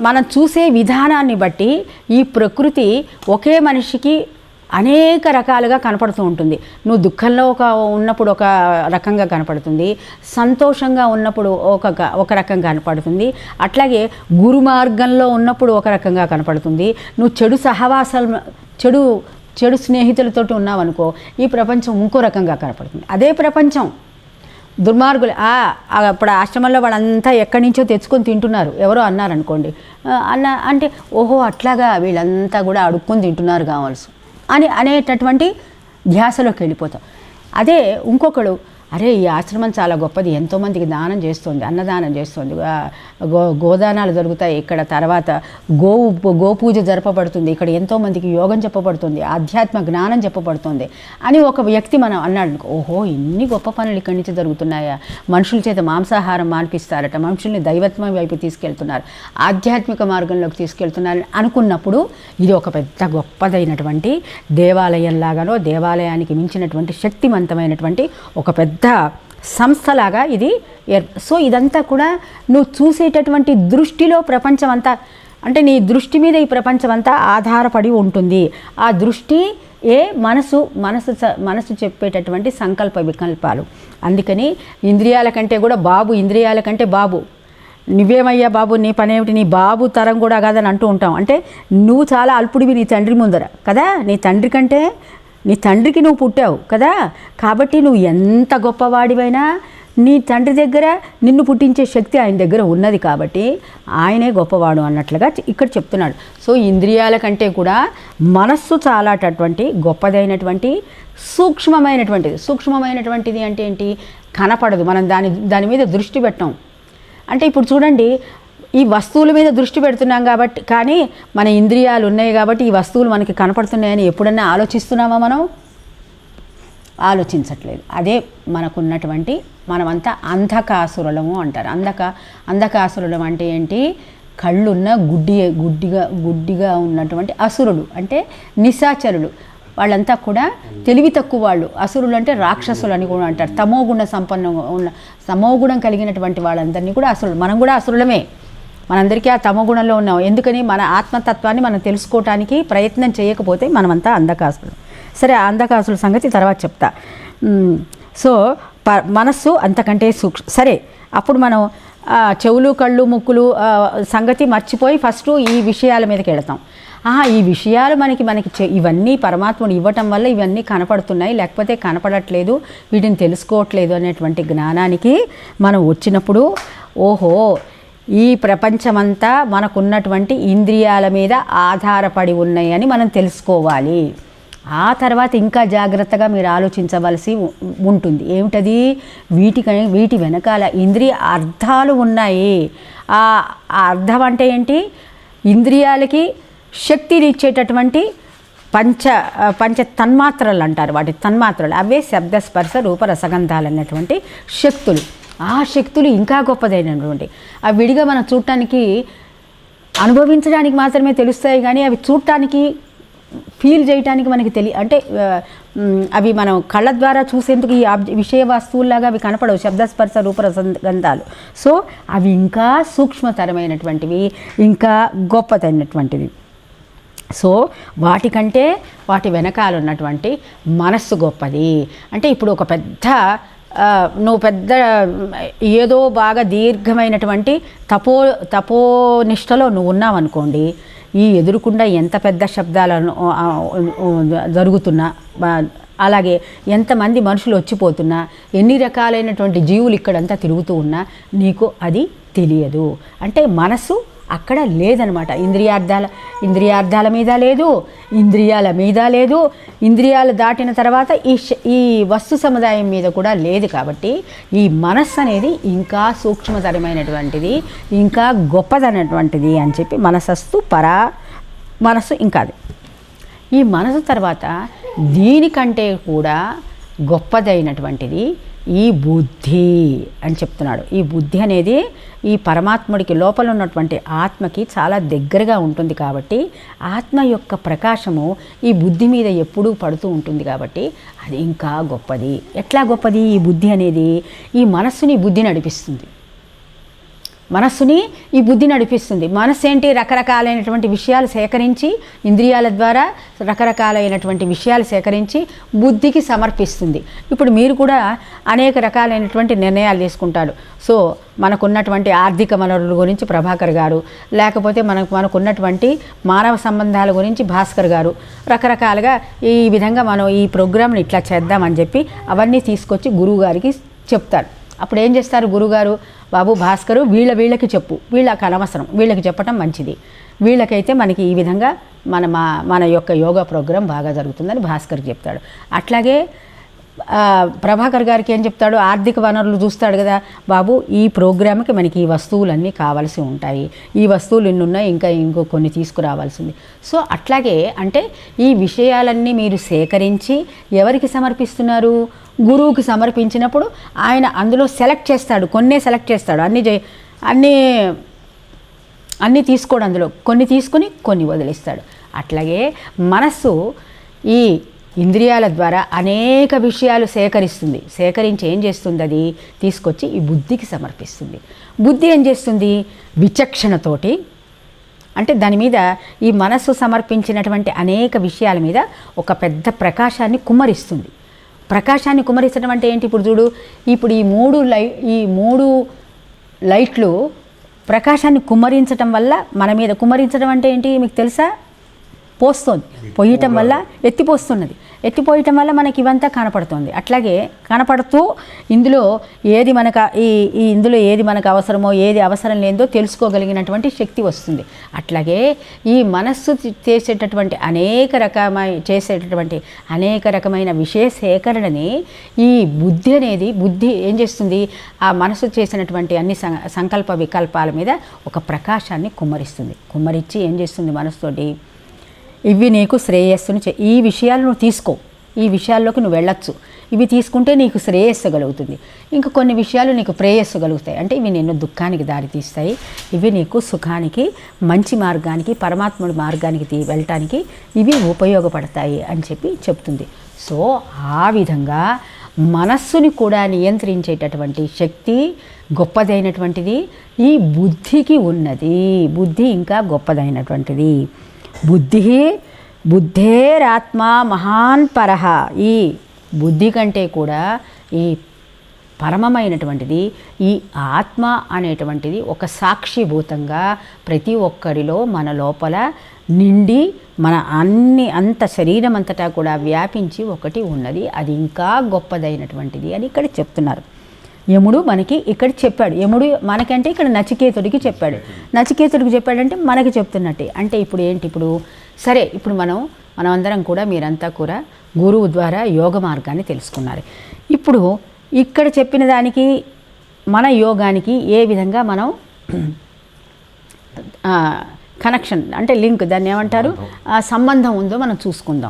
మనం చూసే విధానాన్ని బట్టి ఈ ప్రకృతి ఒకే మనిషికి అనేక రకాలుగా కనపడుతూ ఉంటుంది. నువ్వు దుఃఖంలో ఉన్నప్పుడు ఒక రకంగా కనపడుతుంది, సంతోషంగా ఉన్నప్పుడు ఒక రకంగా కనపడుతుంది, అట్లాగే గురు మార్గంలో ఉన్నప్పుడు ఒక రకంగా కనపడుతుంది. నువ్వు చెడు సహవాసాలు చెడు స్నేహితులతోటి ఉన్నావనుకో ఈ ప్రపంచం ఇంకో రకంగా కనపడుతుంది. అదే ప్రపంచం దుర్మార్గులు ఇప్పుడు ఆశ్రమంలో వాళ్ళంతా ఎక్కడి నుంచో తెచ్చుకొని తింటున్నారు, ఎవరో అన్నారనుకోండి, అంటే ఓహో అట్లాగా వీళ్ళంతా కూడా అడుక్కొని తింటున్నారు కావాల్సి అనేటటువంటి ధ్యాసలోకి వెళ్ళిపోతాం. అదే ఇంకొకడు, అరే ఈ ఆశ్రమం చాలా గొప్పది, ఎంతోమందికి దానం చేస్తుంది, అన్నదానం చేస్తుంది, గోదానాలు జరుగుతాయి ఇక్కడ, తర్వాత గోపూజ జరపబడుతుంది, ఇక్కడ ఎంతోమందికి యోగం చెప్పబడుతుంది, ఆధ్యాత్మ జ్ఞానం చెప్పబడుతుంది అని ఒక వ్యక్తి మనం అన్నాడు, ఓహో ఇన్ని గొప్ప పనులు ఇక్కడి నుంచి జరుగుతున్నాయా, మనుషుల చేత మాంసాహారం మాన్పిస్తారట, మనుషుల్ని దైవత్వం వైపు తీసుకెళ్తున్నారు, ఆధ్యాత్మిక మార్గంలోకి తీసుకెళ్తున్నారు అనుకున్నప్పుడు ఇది ఒక పెద్ద గొప్పదైనటువంటి దేవాలయంలాగానో దేవాలయానికి మించినటువంటి శక్తివంతమైనటువంటి ఒక పెద్ద సంస్థలాగా ఇది. సో ఇదంతా కూడా నువ్వు చూసేటటువంటి దృష్టిలో ప్రపంచం అంతా, అంటే నీ దృష్టి మీద ఈ ప్రపంచం అంతా ఆధారపడి ఉంటుంది. ఆ దృష్టి మనసు చెప్పేటటువంటి సంకల్ప వికల్పాలు. అందుకని ఇంద్రియాల కంటే కూడా బాబు, ఇంద్రియాల కంటే బాబు, నువ్వేమయ్యా బాబు, నీ పనేమిటి, నీ బాబు తరం కూడా కాదని అంటూ ఉంటాం. అంటే నువ్వు చాలా అల్పుడివి నీ తండ్రి ముందర కదా, నీ తండ్రి కంటే నీ తండ్రికి నువ్వు పుట్టావు కదా, కాబట్టి నువ్వు ఎంత గొప్పవాడివైనా నీ తండ్రి దగ్గర నిన్ను పుట్టించే శక్తి ఆయన దగ్గర ఉన్నది కాబట్టి ఆయనే గొప్పవాడు అన్నట్లుగా ఇక్కడ చెప్తున్నాడు. సో ఇంద్రియాల కంటే కూడా మనస్సు చాలాటటువంటి గొప్పదైనటువంటి సూక్ష్మమైనటువంటిది అంటే ఏంటి, కనపడదు, మనం దాని మీద దృష్టి పెట్టాం. అంటే ఇప్పుడు చూడండి, ఈ వస్తువుల మీద దృష్టి పెడుతున్నాం కాబట్టి, కానీ మన ఇంద్రియాలు ఉన్నాయి కాబట్టి ఈ వస్తువులు మనకి కనపడుతున్నాయని ఎప్పుడన్నా ఆలోచిస్తున్నామా? మనం ఆలోచించట్లేదు. అదే మనకున్నటువంటి, మనమంతా అంధకాసురులము అంటారు. అంధకాసురులం అంటే ఏంటి, కళ్ళున్న గుడ్డిగా ఉన్నటువంటి అసురులు, అంటే నిశాచరులు. వాళ్ళంతా కూడా తెలివి తక్కువ వాళ్ళు. అసురులు అంటే రాక్షసులు అని కూడా అంటారు. తమోగుణం కలిగినటువంటి వాళ్ళందరినీ కూడా అసురులు. మనం కూడా అసురులమే, మనందరికీ ఆ తమోగుణంలో ఉన్నాం. ఎందుకని మన ఆత్మతత్వాన్ని మనం తెలుసుకోవటానికి ప్రయత్నం చేయకపోతే మనమంతా అంధకాసులు. సరే, ఆ అంధకాసుల సంగతి తర్వాత చెప్తా. సో మనస్సు అంతకంటే సరే, అప్పుడు మనం చెవులు కళ్ళు ముక్కులు సంగతి మర్చిపోయి ఫస్ట్ ఈ విషయాల మీదకి వెళతాం. ఈ విషయాలు మనకి ఇవన్నీ పరమాత్ముడు ఇవ్వటం వల్ల ఇవన్నీ కనపడుతున్నాయి, లేకపోతే కనపడట్లేదు, వీటిని తెలుసుకోవట్లేదు అనేటువంటి జ్ఞానానికి మనం వచ్చినప్పుడు, ఓహో ఈ ప్రపంచమంతా మనకున్నటువంటి ఇంద్రియాల మీద ఆధారపడి ఉన్నాయని మనం తెలుసుకోవాలి. ఆ తర్వాత ఇంకా జాగ్రత్తగా మీరు ఆలోచించవలసి ఉంటుంది. ఏమిటది, వీటి వెనకాల ఇంద్రియ అర్థాలు ఉన్నాయి. ఆ అర్థం అంటే ఏంటి, ఇంద్రియాలకి శక్తిని ఇచ్చేటటువంటి పంచ తన్మాత్రలు అంటారు. వాటి తన్మాత్రలు అవే శబ్ద స్పర్శ రూప రసగంధాలు అన్నటువంటి శక్తులు. ఆ శక్తులు ఇంకా గొప్పదైనటువంటి, అవి విడిగా మనం చూడటానికి అనుభవించడానికి మాత్రమే తెలుస్తాయి, కానీ అవి చూడటానికి ఫీల్ చేయటానికి మనకి అంటే అవి మనం కళ్ళ ద్వారా చూసేందుకు ఈ విషయ వస్తువుల్లాగా అవి కనపడవు, శబ్దస్పర్శ రూపరసగంధాలు. సో అవి ఇంకా సూక్ష్మతరమైనటువంటివి, ఇంకా గొప్పదైనటువంటివి. సో వాటికంటే వాటి వెనకాల ఉన్నటువంటి మనస్సు గొప్పది. అంటే ఇప్పుడు ఒక నువ్వు పెద్ద ఏదో బాగా దీర్ఘమైనటువంటి తపోనిష్టలో నువ్వు ఉన్నావనుకోండి, ఈ ఎదురుకుండా ఎంత పెద్ద శబ్దాలను జరుగుతున్నా, అలాగే ఎంతమంది మనుషులు వచ్చిపోతున్నా, ఎన్ని రకాలైనటువంటి జీవులు ఇక్కడంతా తిరుగుతూ ఉన్నా నీకు అది తెలియదు. అంటే మనసు అక్కడ లేదనమాట. ఇంద్రియార్థాల మీద లేదు, ఇంద్రియాల మీద లేదు, ఇంద్రియాలు దాటిన తర్వాత ఈ వస్తు సముదాయం మీద కూడా లేదు. కాబట్టి ఈ మనస్సు అనేది ఇంకా సూక్ష్మతరమైనటువంటిది, ఇంకా గొప్పదైనటువంటిది అని చెప్పి మనస్సు ఇంకా అది. ఈ మనసు తర్వాత దీనికంటే కూడా గొప్పదైనటువంటిది ఈ బుద్ధి అని చెప్తున్నాడు. ఈ బుద్ధి అనేది ఈ పరమాత్ముడికి లోపల ఉన్నటువంటి ఆత్మకి చాలా దగ్గరగా ఉంటుంది కాబట్టి ఆత్మ యొక్క ప్రకాశము ఈ బుద్ధి మీద ఎప్పుడూ పడుతూ ఉంటుంది కాబట్టి అది ఇంకా గొప్పది. ఎట్లా గొప్పది ఈ బుద్ధి అనేది? ఈ మనస్సుని బుద్ధి నడిపిస్తుంది. మనస్సుని ఈ బుద్ధి నడిపిస్తుంది. మనస్సు ఏంటి? రకరకాలైనటువంటి విషయాలు సేకరించి, ఇంద్రియాల ద్వారా రకరకాలైనటువంటి విషయాలు సేకరించి బుద్ధికి సమర్పిస్తుంది. ఇప్పుడు మీరు కూడా అనేక రకాలైనటువంటి నిర్ణయాలు తీసుకుంటారు. సో మనకున్నటువంటి ఆర్థిక వనరుల గురించి ప్రభాకర్ గారు, లేకపోతే మనకున్నటువంటి మానవ సంబంధాల గురించి భాస్కర్ గారు రకరకాలుగా ఈ విధంగా మనం ఈ ప్రోగ్రామ్ని ఇట్లా చేద్దామని చెప్పి అవన్నీ తీసుకొచ్చి గురువు గారికి చెప్తారు. అప్పుడు ఏం చేస్తారు గురువుగారు? బాబు భాస్కరు వీళ్ళకి చెప్పు, వీళ్ళకి అనవసరం, వీళ్ళకి చెప్పటం మంచిది, వీళ్ళకైతే మనకి ఈ విధంగా మన యొక్క యోగా ప్రోగ్రాం బాగా జరుగుతుందని భాస్కర్కి చెప్తాడు. అట్లాగే ప్రభాకర్ గారికి ఏం చెప్తాడు? ఆర్థిక వనరులు చూస్తాడు కదా, బాబు ఈ ప్రోగ్రామ్కి మనకి ఈ వస్తువులన్నీ కావాల్సి ఉంటాయి, ఈ వస్తువులు ఇన్నున్నాయి, ఇంకో కొన్ని తీసుకురావాల్సింది. సో అట్లాగే అంటే ఈ విషయాలన్నీ మీరు సేకరించి ఎవరికి సమర్పిస్తున్నారు? గురువుకి సమర్పించినప్పుడు ఆయన అందులో సెలెక్ట్ చేస్తాడు, కొన్నే సెలెక్ట్ చేస్తాడు, అన్నీ తీసుకోడు, అందులో కొన్ని తీసుకొని కొన్ని వదిలేస్తాడు. అట్లాగే మనస్సు ఈ ఇంద్రియాల ద్వారా అనేక విషయాలు సేకరించి ఏం చేస్తుంది? అది తీసుకొచ్చి ఈ బుద్ధికి సమర్పిస్తుంది. బుద్ధి ఏం చేస్తుంది? విచక్షణతోటి, అంటే దాని మీద ఈ మనస్సు సమర్పించినటువంటి అనేక విషయాల మీద ఒక పెద్ద ప్రకాశాన్ని కుమ్మరిస్తుంది. ప్రకాశాన్ని కుమ్మరించడం అంటే ఏంటి? ఇప్పుడు చూడు, ఇప్పుడు ఈ మూడు లైట్లు ప్రకాశాన్ని కుమ్మరించడం వల్ల మన మీద, కుమ్మరించడం అంటే ఏంటి మీకు తెలుసా? పోస్తుంది, పొయ్యటం వల్ల ఎత్తిపోస్తున్నది, ఎత్తిపోయటం వల్ల మనకి ఇవంతా కనపడుతుంది. అట్లాగే కనపడుతూ ఇందులో ఏది మనకు అవసరమో ఏది అవసరం లేదో తెలుసుకోగలిగినటువంటి శక్తి వస్తుంది. అట్లాగే ఈ మనస్సు చేసేటటువంటి అనేక రకమైన విషయ సేకరణని ఈ బుద్ధి ఏం చేస్తుంది? ఆ మనస్సు చేసినటువంటి అన్ని సంకల్ప వికల్పాల మీద ఒక ప్రకాశాన్ని కుమ్మరించి ఏం చేస్తుంది? మనసుతోటి ఇవి నీకు శ్రేయస్సును ఈ విషయాలు నువ్వు తీసుకో, ఈ విషయాల్లోకి నువ్వు వెళ్ళొచ్చు, ఇవి తీసుకుంటే నీకు శ్రేయస్సు కలుగుతుంది, ఇంకా కొన్ని విషయాలు నీకు ప్రేయస్సు కలుగుతాయి, అంటే ఇవి నిన్ను దుఃఖానికి దారితీస్తాయి, ఇవి నీకు సుఖానికి, మంచి మార్గానికి, పరమాత్ముడి మార్గానికి వెళ్ళటానికి ఇవి ఉపయోగపడతాయి అని చెప్తుంది. సో ఆ విధంగా మనస్సుని కూడా నియంత్రించేటటువంటి శక్తి గొప్పదైనటువంటిది ఈ బుద్ధికి ఉన్నది. బుద్ధి ఇంకా గొప్పదైనటువంటిది. బుద్ధేరాత్మ మహాన్ పరహ. ఈ బుద్ధి కంటే కూడా ఈ పరమమైనటువంటిది ఈ ఆత్మ అనేటువంటిది ఒక సాక్షిభూతంగా ప్రతి ఒక్కరిలో మన లోపల నిండి అంత శరీరం అంతటా కూడా వ్యాపించి ఒకటి ఉన్నది. అది ఇంకా గొప్పదైనటువంటిది అని ఇక్కడ చెప్తున్నారు. యముడు మనకి ఇక్కడ చెప్పాడు. యముడు మనకంటే ఇక్కడ నచికేతుడికి చెప్పాడు. నచికేతుడికి చెప్పాడంటే మనకి చెప్తున్నట్టే. అంటే ఇప్పుడు ఏంటి? సరే, ఇప్పుడు మనమందరం కూడా, మీరంతా కూడా గురువు ద్వారా యోగ మార్గాన్ని తెలుసుకున్నారు. ఇప్పుడు ఇక్కడ చెప్పిన దానికి మన యోగానికి ఏ విధంగా మనం కనెక్షన్ అంటే లింక్, దాన్ని ఏమంటారు, సంబంధం ఉందో మనం చూసుకుందాం.